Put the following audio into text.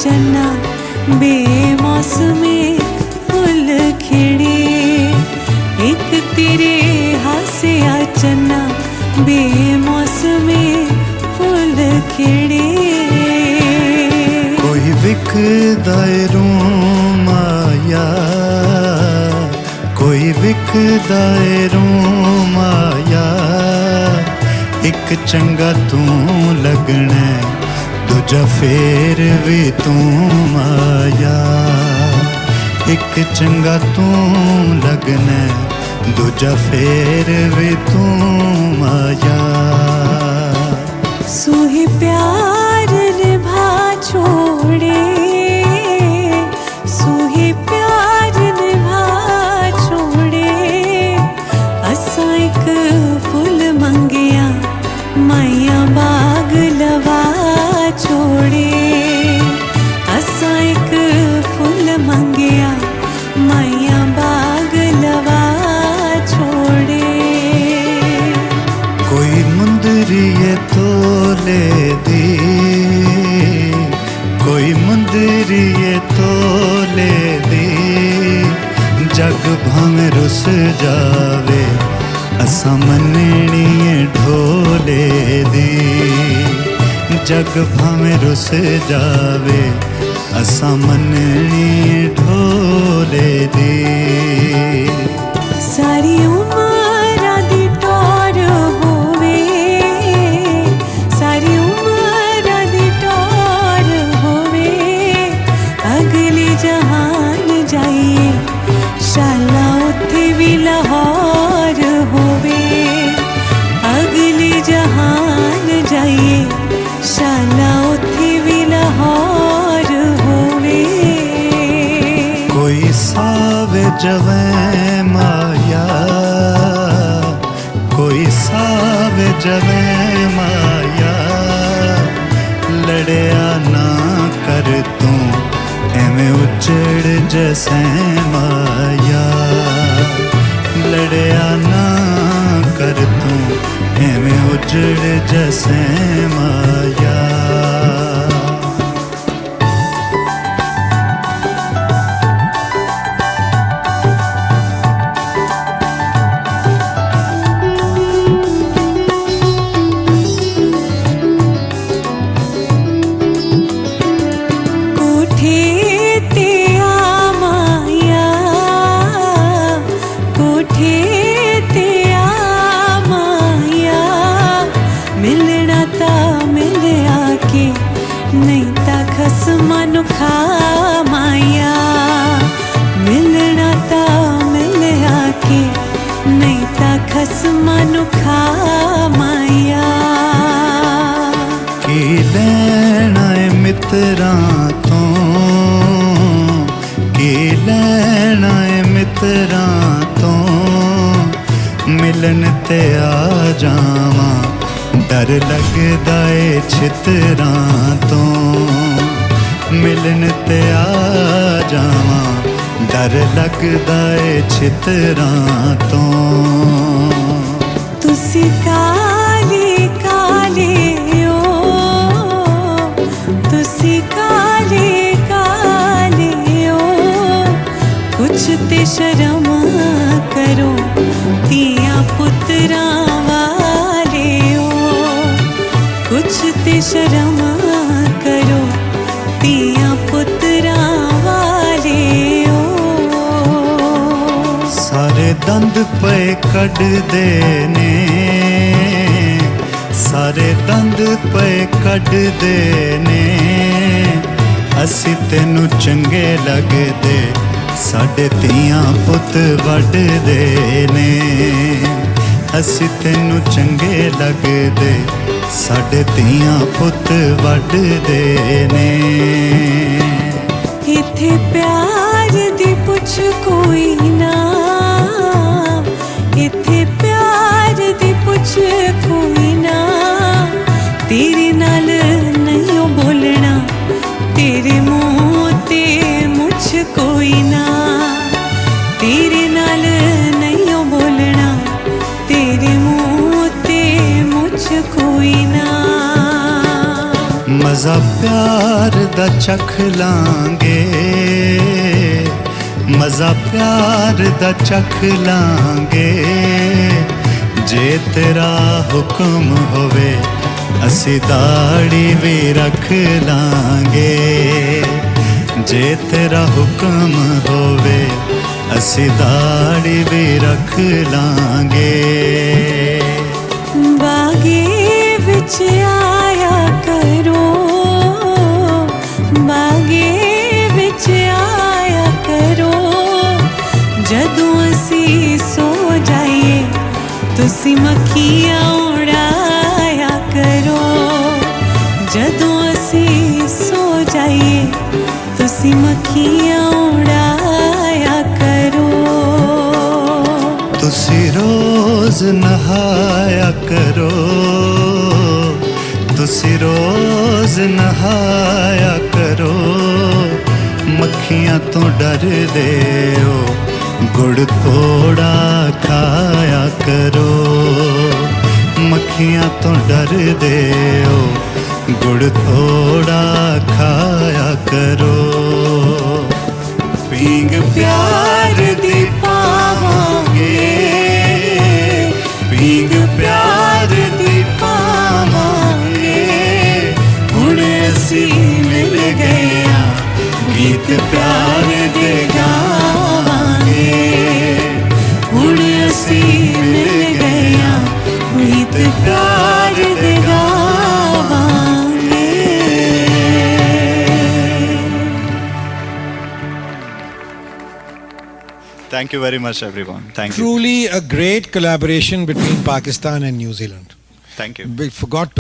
चन्ना बेमौसमे फुल खिड़े। एक तेरे हासिया चन्ना बेमौसमे फुल खिड़े। कोई विकदा ए रूम आया, कोई विकदा ए रूम आया। एक चंगा तू लगना दूजा फेर भी तू आया। एक चंगा तू लगना दूजा फेर भी तू आया। सूहे प्यार निभा छोड़े, सूहे प्यार निभा छोड़े। असा एक फुल मंगिया माइया बाग लवा छोड़े। असा एक फुल मंगिया माइया बाग लवा छोड़े। कोई मुंदरिए तोले दी, कोई मुंदरिए तोले दी। जग भावें रुस जावे असा मनणीए ढोले दी। जग भावें रुस जावे असा मनणीए ढोले दी। सारी उम्र दी टोर होवे, सारी उम्र दी टोर होवे। अगले जहान जाइए शाला उत्थे भी लाहौर होवे। अगले जहान जाइए शाला उत्थे भी लाहौर होवे। कोई सावे जवें माया, कोई सावे जवें माया। लड़िया ना कर तू एवें उजड़ जैसे माया। लड़िया ना कर तू एवें उजड़ जैसे माया। नहीं ता खसमा नु खा माया। मिलना ता मिल आके नहीं ता खसमा नु खा माया। की लैना है मित्रां तो, की लैना है मित्रां तो। मिलन ते आ जावां डर लगदा ए छितरां तो। मिलन ते आ जावां डर लगदा ए छितरां तो। तुसी काले काले ओ, तुसी काले काले ओ। कुछ ते शर्म करो तियां पुत्रा वाले ओ। कुछ ते शर्म करो तियां पुत्रा वाले ओ। सारे दंद पे कढ़ दे ने, सारे दंद पे कढ़ दे ने। असी तेनू चंगे लगदे साडे तियां पुत वड्डदे ने। असी तेनू चंगे लगदे साडे तियां पुत वड्डदे ने। इत्थे प्यार दी पुछ कोई ना, इत्थे प्यार दी पुछ कोई ना। तेरे नाल नहीं बोलना तेरे मुँह ते मुझ कोई ना। तेरे नाल नहीं बोलना तेरे मुँह ते मुझ कोई ना। ਮਜ਼ਾ ਪਿਆਰ ਦਾ ਚਖ ਲਾਂਗੇ, ਮਜ਼ਾ ਪਿਆਰ ਦਾ ਚਖ ਲਾਂਗੇ। ਜੇ ਤੇਰਾ ਹੁਕਮ ਹੋਵੇ ਅਸੀਂ ਦਾੜੀ ਵੀ ਰੱਖ ਲਾਂਗੇ। ਜੇ ਤੇਰਾ ਹੁਕਮ ਹੋਵੇ ਅਸੀਂ ਦਾੜੀ ਵੀ ਰੱਖ ਲਾਂਗੇ। ਬਾਗੇ ਵਿੱਚ ਆਇਆ ਕਰੋ, ਬਾਗੇ ਵਿੱਚ ਆਇਆ ਕਰੋ। ਜਦੋਂ ਅਸੀਂ ਸੋ ਜਾਈਏ ਤੁਸੀਂ ਮੱਖੀਆਂ ਉਡਾਇਆ ਕਰੋ। ਜਦੋਂ ਅਸੀਂ ਸੋ ਜਾਈਏ ਤੁਸੀਂ ਮੱਖੀਆਂ ਉਡਾਇਆ ਕਰੋ। ਤੁਸੀਂ ਰੋਜ਼ ਨਹਾਇਆ ਕਰੋ, ਤੁਸੀਂ ਰੋਜ਼ ਨਹਾਇਆ ਕਰੋ। ਮੱਖੀਆਂ ਤੋਂ ਡਰਦੇ ਹੋ ਗੁੜ ਥੋੜਾ ਖਾਇਆ ਕਰੋ। ਮੱਖੀਆਂ ਤੋਂ ਡਰਦੇ ਹੋ ਗੁੜ ਥੋੜਾ ਖਾਇਆ ਕਰੋ। ਪੀਂਗ ਪਿਆਰ ਦੀ ਪਾਵਾਂਗੇ, ਪੀਂਗ ਪਿਆਰ ਦੀ ਪਾਵਾਂਗੇ। ਹੁਣ ਅਸੀਂ ਮਿਲ ਗਏ ਆਂ ਗੀਤ ਪਿਆਰ ਦੇ ਗਾਵਾਂਗੇ। ਹੁਣ ਅਸੀਂ ਮਿਲ ਗਏ ਆਂ ਗੀਤ ਪਿਆਰ ਦੇ ਗਾਵਾਂਗੇ। Thank you very much, everyone. Thank you. Truly a great collaboration between Pakistan and New Zealand. Thank you. We forgot to